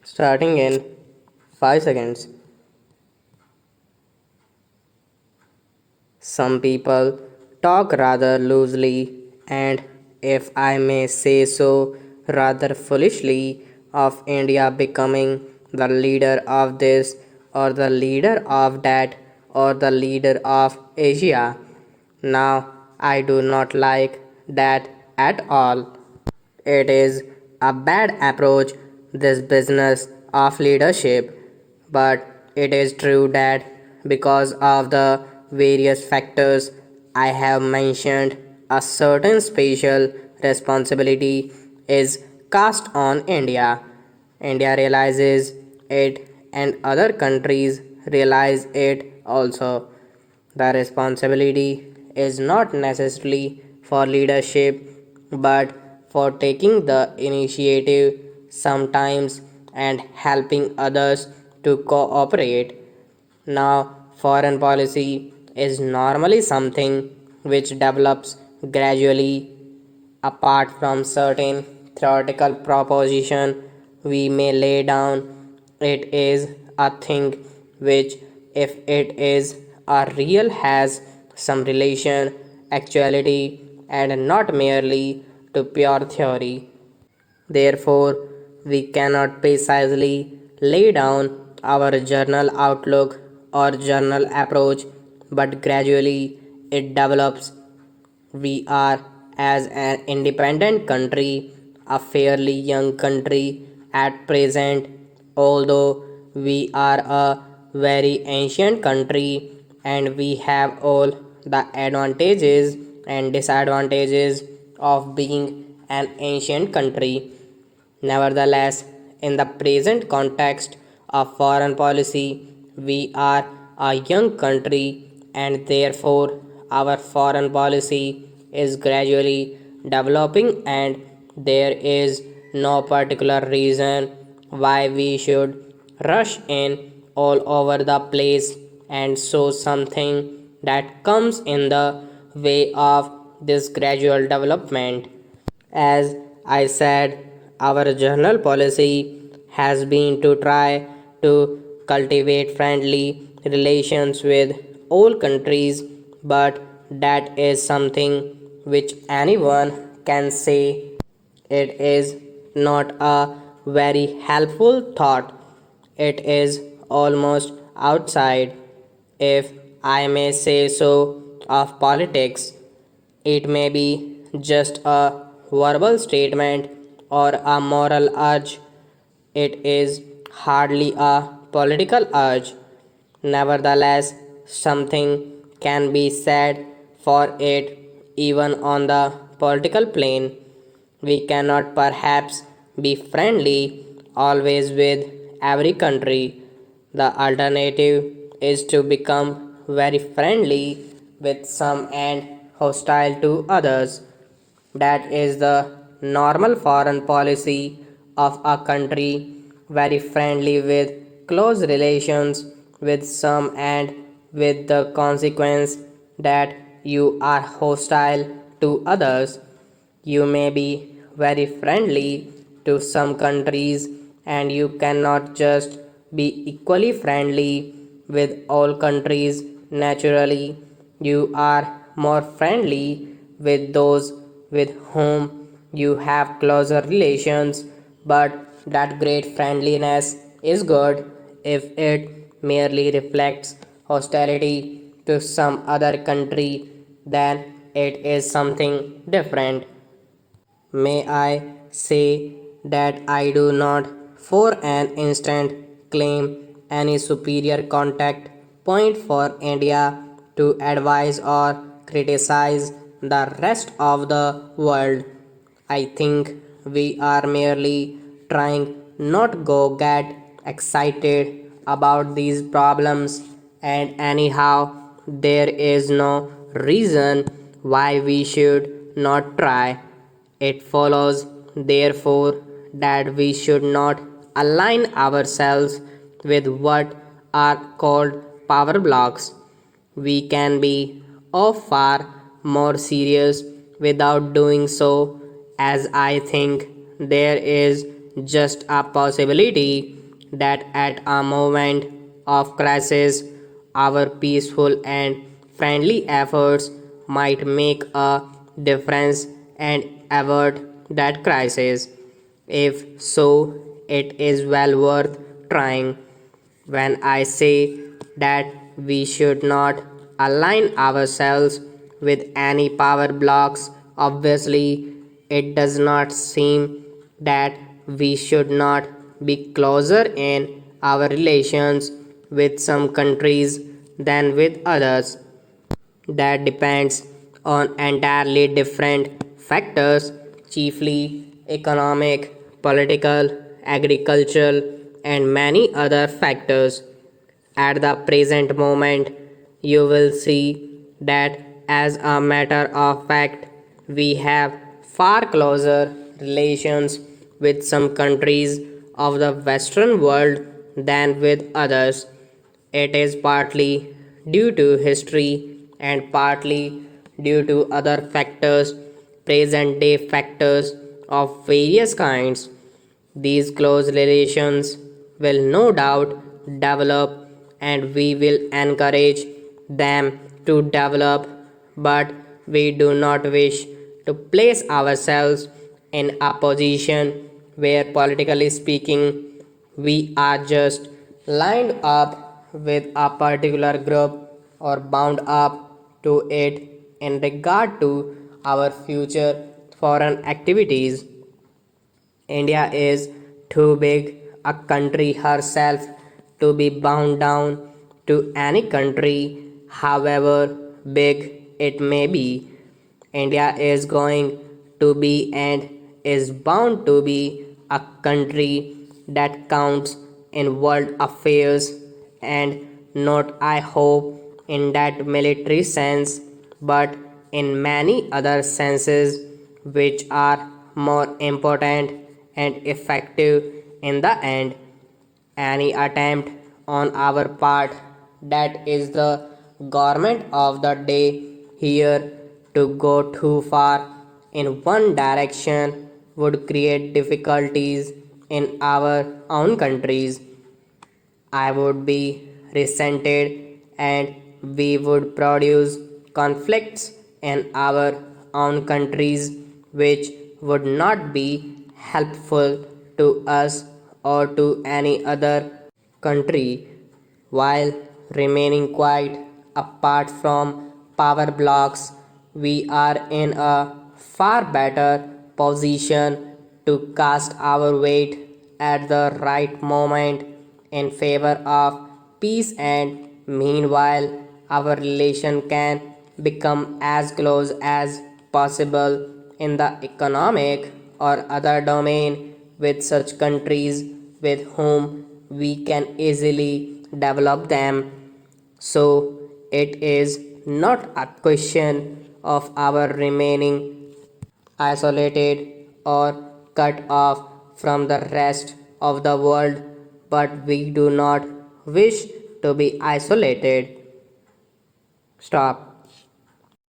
Starting in 5 seconds. Some people talk rather loosely and, if I may say so, rather foolishly, of India becoming the leader of this or the leader of that or the leader of Asia. Now, I do not like that at all. It is a bad approach, this business of leadership, but it is true that because of the various factors I have mentioned, a certain special responsibility is cast on India. India realizes it, and other countries realize it also. The responsibility is not necessarily for leadership but for taking the initiative sometimes and helping others to cooperate. Now, foreign policy is normally something which develops gradually apart from certain theoretical proposition we may lay down. It is a thing which, if it is a real, has some relation actuality and not merely to pure theory. Therefore, we cannot precisely lay down our journal outlook or journal approach, but gradually it develops. We are, as an independent country, a fairly young country at present, although we are a very ancient country and we have all the advantages and disadvantages of being an ancient country. Nevertheless, in the present context of foreign policy, we are a young country and therefore our foreign policy is gradually developing, and there is no particular reason why we should rush in all over the place and show something that comes in the way of this gradual development. As I said, our journal policy has been to try to cultivate friendly relations with all countries, but that is something which anyone can say. It is not a very helpful thought. It is almost outside, if I may say so, of politics. It may be just a verbal statement or a moral urge. It is hardly a political urge. Nevertheless, something can be said for it even on the political plane. We cannot perhaps be friendly always with every country. The alternative is to become very friendly with some and hostile to others. That is the normal foreign policy of a country, very friendly with close relations with some and with the consequence that you are hostile to others. You may be very friendly to some countries and you cannot just be equally friendly with all countries. Naturally, you are more friendly with those with whom you have closer relations, but that great friendliness is good if it merely reflects hostility to some other country, then it is something different. May I say that I do not for an instant claim any superior contact point for India to advise or criticize the rest of the world. I think we are merely trying not go get excited about these problems, and anyhow there is no reason why we should not try. It follows, therefore, that we should not align ourselves with what are called power blocks. We can be of far more serious without doing so, as I think there is just a possibility that at a moment of crisis, our peaceful and friendly efforts might make a difference and avert that crisis. If so, it is well worth trying. When I say that we should not align ourselves with any power blocks, obviously it does not seem that we should not be closer in our relations with some countries than with others. That depends on entirely different factors, chiefly economic, political, agricultural, and many other factors. At the present moment, you will see that as a matter of fact, we have far closer relations with some countries of the Western world than with others. It is partly due to history and partly due to other factors, present day factors of various kinds. These close relations will no doubt develop and we will encourage them to develop, but we do not wish to place ourselves in a position where, politically speaking, we are just lined up with a particular group or bound up to it in regard to our future foreign activities. India is too big a country herself to be bound down to any country, however big it may be. India is going to be and is bound to be a country that counts in world affairs and not, I hope, in that military sense, but in many other senses which are more important and effective in the end. Any attempt on our part, that is the government of the day here, to go too far in one direction would create difficulties in our own countries. I would be resented and we would produce conflicts in our own countries which would not be helpful to us or to any other country while remaining quite apart from power blocks. We are in a far better position to cast our weight at the right moment in favor of peace, and meanwhile our relation can become as close as possible in the economic or other domain with such countries with whom we can easily develop them. So it is not a question of our remaining isolated or cut off from the rest of the world, but we do not wish to be isolated. Stop.